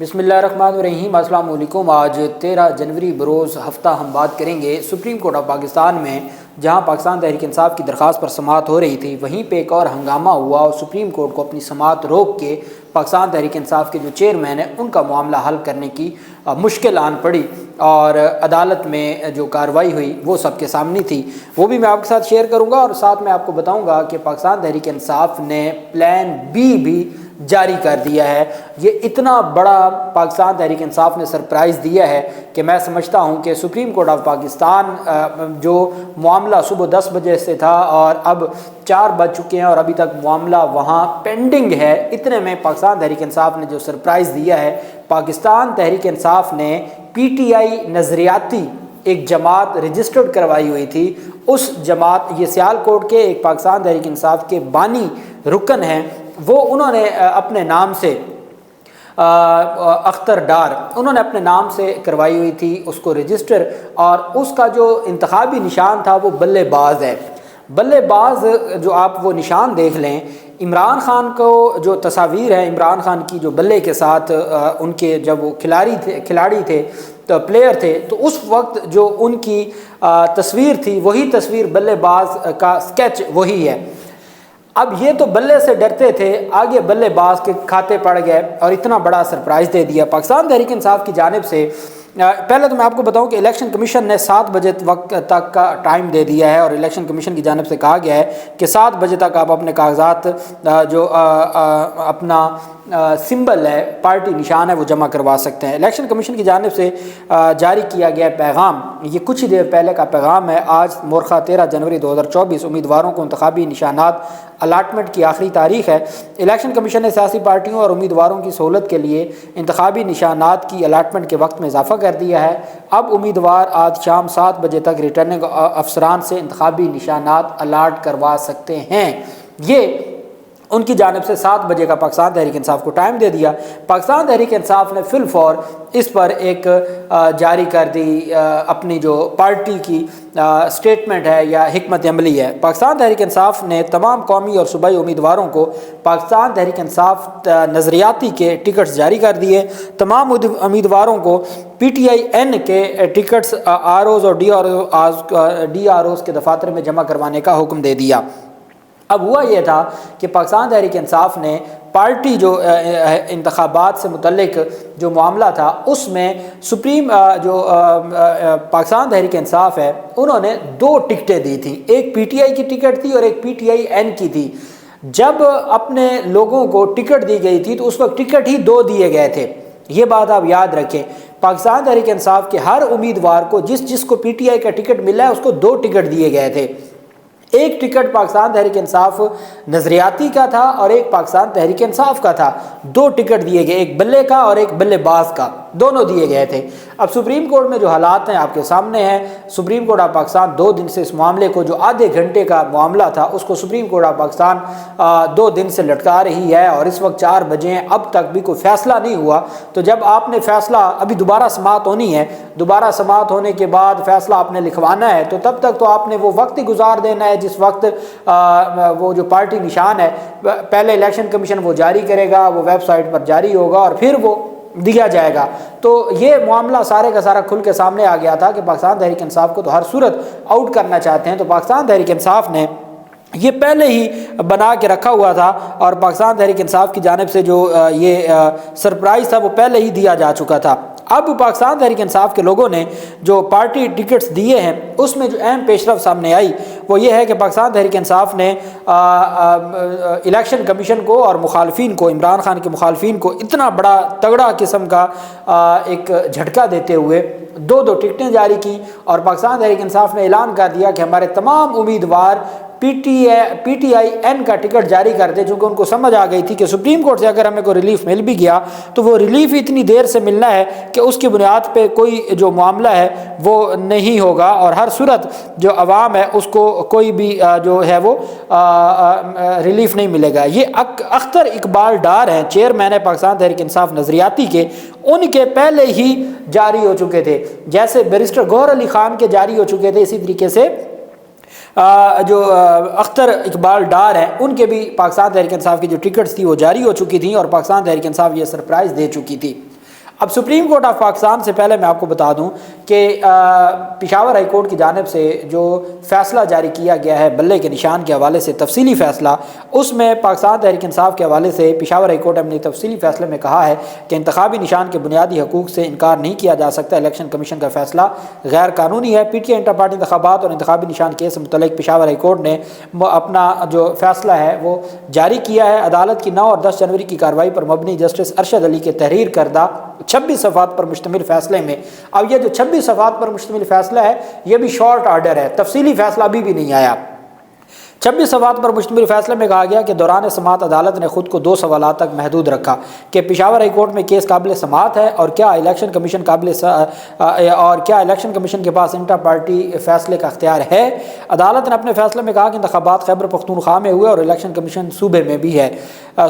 بسم اللہ الرحمن الرحیم۔ السلام علیکم۔ آج 13 جنوری بروز ہفتہ ہم بات کریں گے سپریم کورٹ آف پاکستان میں، جہاں پاکستان تحریک انصاف کی درخواست پر سماعت ہو رہی تھی، وہیں پہ ایک اور ہنگامہ ہوا اور سپریم کورٹ کو اپنی سماعت روک کے پاکستان تحریک انصاف کے جو چیئرمین ہیں ان کا معاملہ حل کرنے کی مشکل آن پڑی، اور عدالت میں جو کارروائی ہوئی وہ سب کے سامنے تھی، وہ بھی میں آپ کے ساتھ شیئر کروں گا، اور ساتھ میں آپ کو بتاؤں گا کہ پاکستان تحریک انصاف نے پلان بی بھی جاری کر دیا ہے۔ یہ اتنا بڑا پاکستان تحریک انصاف نے سرپرائز دیا ہے کہ میں سمجھتا ہوں کہ سپریم کورٹ آف پاکستان جو معاملہ صبح 10 بجے سے تھا اور اب 4 بج چکے ہیں اور ابھی تک معاملہ وہاں پینڈنگ ہے، اتنے میں پاکستان تحریک انصاف نے جو سرپرائز دیا ہے، پاکستان تحریک انصاف نے پی ٹی آئی نظریاتی ایک جماعت رجسٹرڈ کروائی ہوئی تھی، اس جماعت، یہ سیالکوٹ کے ایک پاکستان تحریک انصاف کے بانی رکن ہیں، وہ انہوں نے اپنے نام سے اختر ڈار انہوں نے اپنے نام سے کروائی ہوئی تھی اس کو رجسٹر، اور اس کا جو انتخابی نشان تھا وہ بلے باز ہے۔ بلے باز جو آپ وہ نشان دیکھ لیں، عمران خان کو جو تصاویر ہے عمران خان کی جو بلے کے ساتھ ان کے جب وہ کھلاڑی تھے تو پلیئر تھے، تو اس وقت جو ان کی تصویر تھی وہی تصویر بلے باز کا سکیچ وہی ہے۔ اب یہ تو بلے سے ڈرتے تھے، آگے بلے باز کے کھاتے پڑ گئے اور اتنا بڑا سرپرائز دے دیا پاکستان تحریک انصاف کی جانب سے۔ پہلے تو میں آپ کو بتاؤں کہ الیکشن کمیشن نے 7 بجے وقت تک کا ٹائم دے دیا ہے، اور الیکشن کمیشن کی جانب سے کہا گیا ہے کہ 7 بجے تک آپ اپنے کاغذات جو اپنا سمبل ہے، پارٹی نشان ہے، وہ جمع کروا سکتے ہیں۔ الیکشن کمیشن کی جانب سے جاری کیا گیا پیغام، یہ کچھ ہی دیر پہلے کا پیغام ہے۔ آج مورخہ 13 جنوری 2024، امیدواروں کو انتخابی نشانات الاٹمنٹ کی آخری تاریخ ہے۔ الیکشن کمیشن نے سیاسی پارٹیوں اور امیدواروں کی سہولت کے لیے انتخابی نشانات کی الاٹمنٹ کے وقت میں اضافہ کر دیا ہے۔ اب امیدوار آج شام 7 بجے تک ریٹرننگ افسران سے انتخابی نشانات الاٹ کروا سکتے ہیں۔ یہ ان کی جانب سے 7 بجے کا پاکستان تحریک انصاف کو ٹائم دے دیا۔ پاکستان تحریک انصاف نے فی الفور اس پر ایک جاری کر دی اپنی جو پارٹی کی سٹیٹمنٹ ہے یا حکمت عملی ہے۔ پاکستان تحریک انصاف نے تمام قومی اور صوبائی امیدواروں کو پاکستان تحریک انصاف نظریاتی کے ٹکٹس جاری کر دیے۔ تمام امیدواروں کو پی ٹی آئی این کے ٹکٹس آر اوز اور ڈی آر اوز کے دفاتر میں جمع کروانے کا حکم دے دیا۔ اب ہوا یہ تھا کہ پاکستان تحریک انصاف نے پارٹی جو انتخابات سے متعلق جو معاملہ تھا اس میں سپریم جو پاکستان تحریک انصاف ہے انہوں نے 2 ٹکٹیں دی تھیں، ایک پی ٹی آئی کی ٹکٹ تھی اور ایک پی ٹی آئی این کی تھی۔ جب اپنے لوگوں کو ٹکٹ دی گئی تھی تو اس وقت ٹکٹ ہی 2 دیے گئے تھے، یہ بات آپ یاد رکھیں۔ پاکستان تحریک انصاف کے ہر امیدوار کو جس کو پی ٹی آئی کا ٹکٹ ملا ہے اس کو 2 ٹکٹ دیے گئے تھے۔ ایک ٹکٹ پاکستان تحریک انصاف نظریاتی کا تھا اور ایک پاکستان تحریک انصاف کا تھا، 2 ٹکٹ دیے گئے، ایک بلے کا اور ایک بلے باز کا، دونوں دیے گئے تھے۔ اب سپریم کورٹ میں جو حالات ہیں آپ کے سامنے ہیں، سپریم کورٹ آف پاکستان 2 دن سے اس معاملے کو، جو آدھے گھنٹے کا معاملہ تھا اس کو سپریم کورٹ آف پاکستان 2 دن سے لٹکا رہی ہے، اور اس وقت 4 بجے ہیں، اب تک بھی کوئی فیصلہ نہیں ہوا۔ تو جب آپ نے فیصلہ، ابھی دوبارہ سماعت ہونی ہے، دوبارہ سماعت ہونے کے بعد فیصلہ آپ نے لکھوانا ہے، تو تب تک تو آپ نے وہ وقت ہی گزار دینا ہے جس وقت وہ جو پارٹی نشان ہے پہلے الیکشن کمیشن وہ جاری کرے گا، وہ ویب سائٹ پر جاری ہوگا اور پھر وہ دیا جائے گا۔ تو یہ معاملہ سارے کا سارا کھل کے سامنے آ گیا تھا کہ پاکستان تحریک انصاف کو تو ہر صورت آؤٹ کرنا چاہتے ہیں، تو پاکستان تحریک انصاف نے یہ پہلے ہی بنا کے رکھا ہوا تھا، اور پاکستان تحریک انصاف کی جانب سے جو یہ سرپرائز تھا وہ پہلے ہی دیا جا چکا تھا۔ اب پاکستان تحریک انصاف کے لوگوں نے جو پارٹی ٹکٹس دیے ہیں اس میں جو اہم پیش رفت سامنے آئی وہ یہ ہے کہ پاکستان تحریک انصاف نے الیکشن کمیشن کو اور مخالفین کو، عمران خان کے مخالفین کو اتنا بڑا تگڑا قسم کا ایک جھٹکا دیتے ہوئے 2 ٹکٹیں جاری کی، اور پاکستان تحریک انصاف نے اعلان کر دیا کہ ہمارے تمام امیدوار پی ٹی آئی این کا ٹکٹ جاری کر دے، چونکہ ان کو سمجھ آ گئی تھی کہ سپریم کورٹ سے اگر ہمیں کوئی ریلیف مل بھی گیا تو وہ ریلیف اتنی دیر سے ملنا ہے کہ اس کی بنیاد پہ کوئی جو معاملہ ہے وہ نہیں ہوگا، اور ہر صورت جو عوام ہے اس کو کوئی بھی جو ہے وہ ریلیف نہیں ملے گا۔ یہ اختر اقبال ڈار ہیں، چیئرمین ہے پاکستان تحریک انصاف نظریاتی کے، ان کے پہلے ہی جاری ہو چکے تھے، جیسے بیرسٹر گوہر علی خان کے جاری ہو چکے تھے، اسی طریقے سے جو اختر اقبال ڈار ہیں ان کے بھی پاکستان تحریک انصاف کی جو ٹکٹس تھی وہ جاری ہو چکی تھیں، اور پاکستان تحریک انصاف یہ سرپرائز دے چکی تھی۔ اب سپریم کورٹ آف پاکستان سے پہلے میں آپ کو بتا دوں کہ پشاور ہائی کورٹ کی جانب سے جو فیصلہ جاری کیا گیا ہے بلے کے نشان کے حوالے سے تفصیلی فیصلہ، اس میں پاکستان تحریک انصاف کے حوالے سے پشاور ہائی کورٹ نے اپنی تفصیلی فیصلے میں کہا ہے کہ انتخابی نشان کے بنیادی حقوق سے انکار نہیں کیا جا سکتا، الیکشن کمیشن کا فیصلہ غیر قانونی ہے۔ P T I inter party انتخابات اور انتخابی نشان کیس سے متعلق پشاور ہائی کورٹ نے اپنا جو فیصلہ ہے وہ جاری کیا ہے۔ عدالت کی 9 اور 10 جنوری کی کارروائی پر مبنی جسٹس ارشد علی کے تحریر کردہ 26 صفحات پر مشتمل فیصلے میں، اب یہ جو 26 صفحات پر مشتمل فیصلہ ہے یہ بھی شارٹ آرڈر ہے، تفصیلی فیصلہ ابھی بھی نہیں آیا۔ 26 صفحات پر مشتمل فیصلے میں کہا گیا کہ دوران سماعت عدالت نے خود کو 2 سوالات تک محدود رکھا کہ پشاور ہائی کورٹ میں کیس قابل سماعت ہے اور کیا الیکشن کمیشن کے پاس انٹر پارٹی فیصلے کا اختیار ہے۔ عدالت نے اپنے فیصلے میں کہا کہ انتخابات خیبر پختونخوا میں ہوئے اور الیکشن کمیشن صوبے میں بھی ہے۔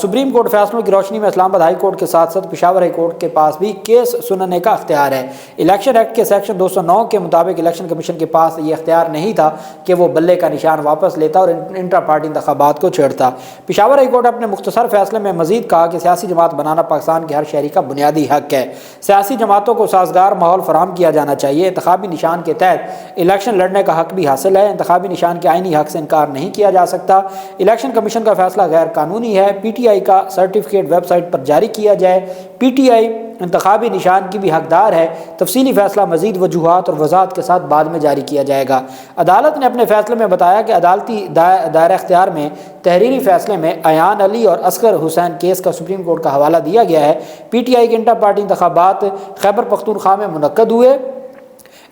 سپریم کورٹ فیصلوں کی روشنی میں اسلام آباد ہائی کورٹ کے ساتھ ساتھ پشاور ہائی کورٹ کے پاس بھی کیس سننے کا اختیار ہے۔ الیکشن ایکٹ کے سیکشن 209 کے مطابق الیکشن کمیشن کے پاس یہ اختیار نہیں تھا کہ وہ بلے کا نشان واپس لیتا اور انٹر پارٹی انتخابات کو چھیڑتا۔ پشاور ہائی کورٹ اپنے مختصر فیصلے میں مزید کہا کہ سیاسی جماعت بنانا پاکستان کے ہر شہری کا بنیادی حق ہے۔ سیاسی جماعتوں کو سازگار ماحول فراہم کیا جانا چاہیے۔ انتخابی نشان کے تحت الیکشن لڑنے کا حق بھی حاصل ہے۔ انتخابی نشان کے آئینی حق سے انکار نہیں کیا جا سکتا۔ الیکشن کمیشن کا فیصلہ غیر قانونی ہے۔ پی ٹی آئی کا سرٹیفکیٹ ویب سائٹ پر جاری کیا جائے۔ پی ٹی آئی انتخابی نشان کی بھی حقدار ہے۔ تفصیلی فیصلہ مزید وجوہات اور وضاحت کے ساتھ بعد میں جاری کیا جائے گا۔ عدالت نے اپنے فیصلے میں بتایا کہ عدالتی دائرہ اختیار میں تحریری فیصلے میں ایان علی اور اصغر حسین کیس کا سپریم کورٹ کا حوالہ دیا گیا ہے۔ پی ٹی آئی کے انٹر پارٹی انتخابات خیبر پختونخوا میں منعقد ہوئے۔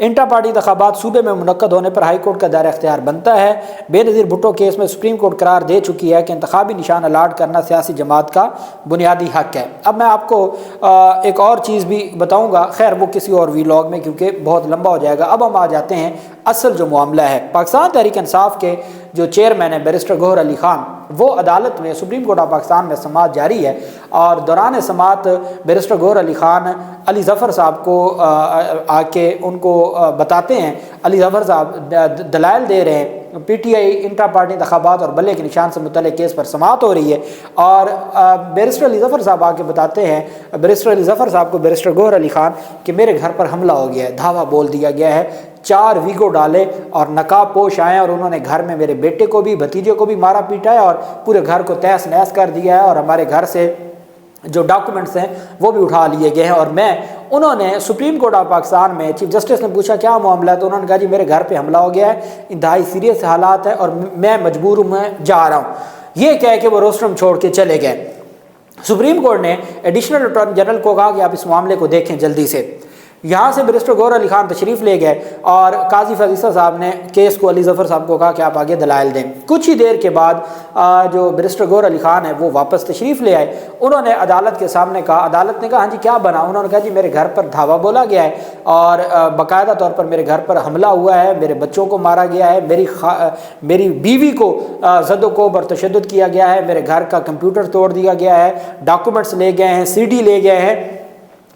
انٹر پارٹی انتخابات صوبے میں منعقد ہونے پر ہائی کورٹ کا دائرہ اختیار بنتا ہے۔ بے نظیر بھٹو کیس میں سپریم کورٹ قرار دے چکی ہے کہ انتخابی نشان الاٹ کرنا سیاسی جماعت کا بنیادی حق ہے۔ اب میں آپ کو ایک اور چیز بھی بتاؤں گا، خیر وہ کسی اور ویلاگ میں کیونکہ بہت لمبا ہو جائے گا۔ اب ہم آ جاتے ہیں اصل جو معاملہ ہے۔ پاکستان تحریک انصاف کے جو چیئرمین ہے بیرسٹر گوہر علی خان، وہ عدالت میں سپریم کورٹ آف پاکستان میں سماعت جاری ہے اور دوران سماعت بیرسٹر گوہر علی خان علی ظفر صاحب کو آ کے ان کو بتاتے ہیں، علی ظفر صاحب دلائل دے رہے ہیں، P T I inter party انتخابات اور بلے کے نشان سے متعلق کیس پر سماعت ہو رہی ہے اور بیرسٹر علی ظفر صاحب آ کے بتاتے ہیں، بیرسٹر علی ظفر صاحب کو بیرسٹر گوہر علی خان کہ میرے گھر پر حملہ ہو گیا ہے، دھاوا بول دیا گیا ہے، 4 ویگو ڈالے اور نقاب پوش آئے اور انہوں نے گھر میں میرے بیٹے کو بھی بھتیجے کو بھی مارا پیٹا ہے اور پورے گھر کو تہس نہس کر دیا ہے اور ہمارے گھر سے جو ڈاکومنٹس ہیں وہ بھی اٹھا لیے گئے ہیں۔ اور انہوں نے سپریم کورٹ آف پاکستان میں چیف جسٹس نے پوچھا کیا معاملہ ہے تو انہوں نے کہا جی میرے گھر پہ حملہ ہو گیا ہے، انتہائی سیریس حالات ہے اور میں مجبور ہوں، میں جا رہا ہوں، یہ کہہ کے وہ روسٹرم چھوڑ کے چلے گئے۔ سپریم کورٹ نے ایڈیشنل اٹارنی جنرل کو کہا کہ آپ اس معاملے کو دیکھیں جلدی سے۔ یہاں سے بیرسٹر گوہر علی خان تشریف لے گئے اور قاضی فضیصہ صاحب نے کیس کو علی ظفر صاحب کو کہا کہ آپ آگے دلائل دیں۔ کچھ ہی دیر کے بعد جو بیرسٹر گوہر علی خان ہے وہ واپس تشریف لے آئے۔ انہوں نے عدالت کے سامنے کہا، عدالت نے کہا ہاں جی کیا بنا؟ انہوں نے کہا جی میرے گھر پر دھاوا بولا گیا ہے اور باقاعدہ طور پر میرے گھر پر حملہ ہوا ہے، میرے بچوں کو مارا گیا ہے، میری بیوی کو زد و کوب اور تشدد کیا گیا ہے، میرے گھر کا کمپیوٹر توڑ دیا گیا ہے، ڈاکومنٹس لے گئے ہیں، سی ڈی لے گئے ہیں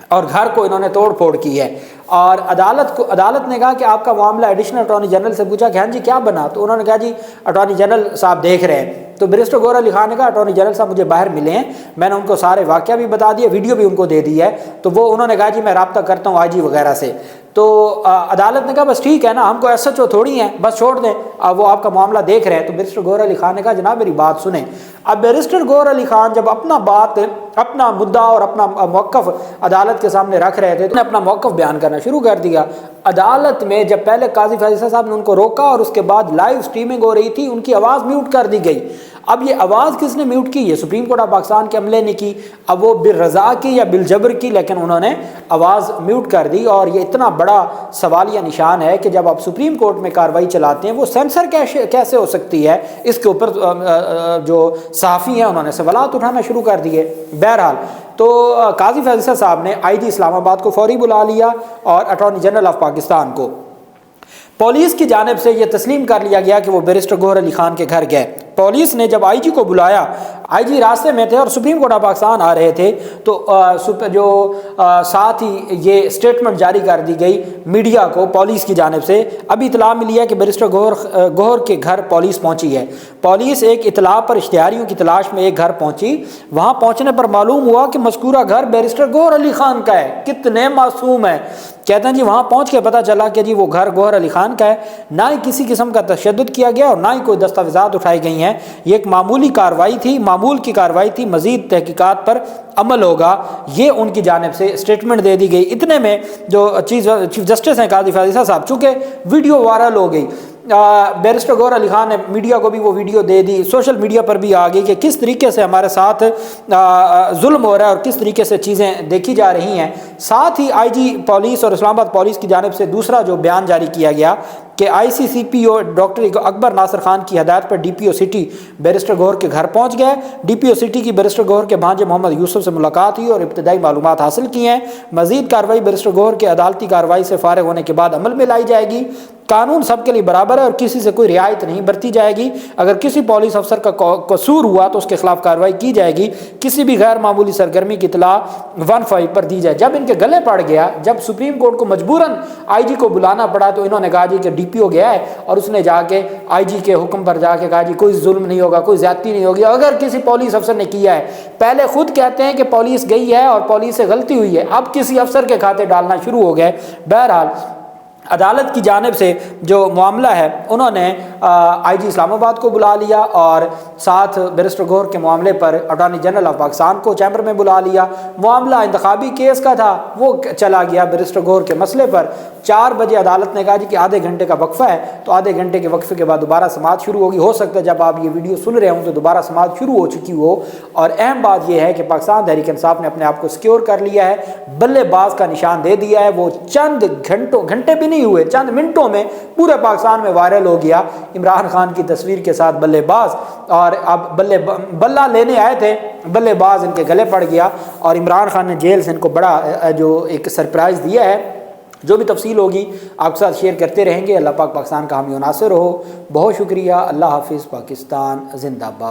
اور گھر کو انہوں نے توڑ پھوڑ کی ہے۔ اور عدالت نے کہا کہ آپ کا معاملہ ایڈیشنل اٹارنی جنرل سے پوچھا کہ ہاں جی کیا بنا؟ تو انہوں نے کہا جی اٹارنی جنرل صاحب دیکھ رہے ہیں۔ تو بیرسٹر گوہر علی خان نے کہا اٹارنی جنرل صاحب مجھے باہر ملے ہیں، میں نے ان کو سارے واقعہ بھی بتا دیا، ویڈیو بھی ان کو دے دی ہے، تو وہ انہوں نے کہا جی میں رابطہ کرتا ہوں آئی جی وغیرہ سے۔ تو عدالت نے کہا بس ٹھیک ہے نا، ہم کو ایس ایچ او تھوڑی ہیں، بس چھوڑ دیں، وہ آپ کا معاملہ دیکھ رہے ہیں۔ تو بیرسٹر گوہر علی خان نے کہا جناب میری بات سنیں۔ اب بیرسٹر گوہر علی خان جب اپنا مدعا اور اپنا موقف عدالت کے سامنے رکھ رہے تھے تو انہوں نے اپنا موقف بیان کرنا شروع کر دیا۔ عدالت میں جب پہلے قاضی فضیصہ صاحب نے ان کو روکا اور اس کے بعد لائیو سٹریمنگ ہو رہی تھی، ان کی آواز میوٹ کر دی گئی۔ اب یہ آواز کس نے میوٹ کی؟ یہ سپریم کورٹ آف پاکستان کے عملے نے کی، اب وہ بالرضا کی یا بالجبر کی، لیکن انہوں نے آواز میوٹ کر دی۔ اور یہ اتنا بڑا سوالیہ نشان ہے کہ جب آپ سپریم کورٹ میں کارروائی چلاتے ہیں وہ سینسر کیسے ہو سکتی ہے؟ اس کے اوپر جو صحافی ہیں انہوں نے سوالات اٹھانا شروع کر دیے۔ بہرحال تو قاضی فضیصہ صاحب نے آئی جی اسلام آباد کو فوری بلا لیا اور اٹارنی جنرل آف پاکستان کو پولیس کی جانب سے یہ تسلیم کر لیا گیا کہ وہ بیرسٹر گوہر علی خان کے گھر گئے۔ پولیس نے جب آئی جی کو بلایا، آئی جی راستے میں تھے اور سپریم کورٹ آف پاکستان آ رہے تھے، تو جو ساتھ ہی یہ اسٹیٹمنٹ جاری کر دی گئی میڈیا کو پولیس کی جانب سے۔ ابھی اطلاع ملی ہے کہ بیرسٹر گوہر کے گھر پولیس پہنچی ہے۔ پولیس ایک اطلاع پر اشتہاریوں کی تلاش میں ایک گھر پہنچی، وہاں پہنچنے پر معلوم ہوا کہ مذکورہ گھر بیرسٹر گوہر علی خان کا ہے۔ کتنے معصوم ہیں! کہتے ہیں جی وہاں پہنچ کے پتہ چلا کہ جی وہ گھر گوہر علی خان کا ہے، نہ ہی کسی قسم کا تشدد کیا گیا اور نہ ہی کوئی دستاویزات اٹھائی گئی ہیں۔ یہ ایک معمولی کارروائی تھی، معمول کی کارروائی تھی، مزید تحقیقات پر عمل ہوگا، یہ ان کی جانب سے اسٹیٹمنٹ دے دی گئی۔ اتنے میں جو چیف جسٹس ہیں قاضی فاضل صاحب، چونکہ ویڈیو وائرل ہو گئی، بیرسٹر گوہر علی خان نے میڈیا کو بھی وہ ویڈیو دے دی، سوشل میڈیا پر بھی آ گئی کہ کس طریقے سے ہمارے ساتھ ظلم ہو رہا ہے اور کس طریقے سے چیزیں دیکھی جا رہی ہیں۔ ساتھ ہی آئی جی پولیس اور اسلام آباد پولیس کی جانب سے دوسرا جو بیان جاری کیا گیا کہ آئی سی سی پی او ڈاکٹر اکبر ناصر خان کی ہدایت پر ڈی پی او سٹی بیرسٹر گوہر کے گھر پہنچ گئے۔ ڈی پی او سٹی کی بیرسٹر گوہر کے بھانجے محمد یوسف سے ملاقات ہوئی اور ابتدائی معلومات حاصل کی ہیں۔ مزید کارروائی بیرسٹر گوہر کے عدالتی کارروائی سے فارغ ہونے کے بعد عمل میں لائی جائے گی۔ قانون سب کے لیے برابر ہے اور کسی سے کوئی رعایت نہیں برتی جائے گی۔ اگر کسی پولیس افسر کا قصور ہوا تو اس کے خلاف کارروائی کی جائے گی۔ کسی بھی غیر معمولی سرگرمی کی اطلاع 15 پر دی جائے۔ جب ان کے گلے پڑ گیا، جب سپریم کورٹ کو مجبوراً آئی جی کو بلانا پڑا، تو انہوں نے کہا جی کہ ڈی پی او گیا ہے اور اس نے جا کے آئی جی کے حکم پر جا کے کہا جی کوئی ظلم نہیں ہوگا، کوئی زیادتی نہیں ہوگی۔ اگر کسی پولیس افسر نے کیا ہے، پہلے خود کہتے ہیں کہ پولیس گئی ہے اور پولیس سے غلطی ہوئی ہے، اب کسی افسر کے کھاتے ڈالنا شروع ہو گئے۔ بہرحال عدالت کی جانب سے جو معاملہ ہے، انہوں نے آئی جی اسلام آباد کو بلا لیا اور ساتھ بیرسٹر گوہر کے معاملے پر اٹارنی جنرل آف پاکستان کو چیمبر میں بلا لیا۔ معاملہ انتخابی کیس کا تھا، وہ چلا گیا بیرسٹر گوہر کے مسئلے پر۔ 4 بجے عدالت نے کہا جی کہ آدھے گھنٹے کا وقفہ ہے، تو آدھے گھنٹے کے وقفے کے بعد دوبارہ سماعت شروع ہوگی۔ ہو سکتا ہے جب آپ یہ ویڈیو سن رہے ہوں تو دوبارہ سماعت شروع ہو چکی ہو۔ اور اہم بات یہ ہے کہ پاکستان تحریک انصاف نے اپنے آپ کو سیکیور کر لیا ہے، بلے باز کا نشان دے دیا ہے۔ وہ چند گھنٹے بھی نہیں ہوئے، چند منٹوں میں پورے پاکستان میں وائرل ہو گیا عمران خان کی تصویر کے ساتھ بلے باز، اور اب بلہ لینے آئے تھے، بلے باز ان کے گلے پڑ گیا اور عمران خان نے جیل سے ان کو بڑا جو ایک سرپرائز دیا ہے۔ جو بھی تفصیل ہوگی آپ کے ساتھ شیئر کرتے رہیں گے۔ اللہ پاک پاکستان کا حامی و ناصر ہو۔ بہت شکریہ۔ اللہ حافظ۔ پاکستان زندہ باد۔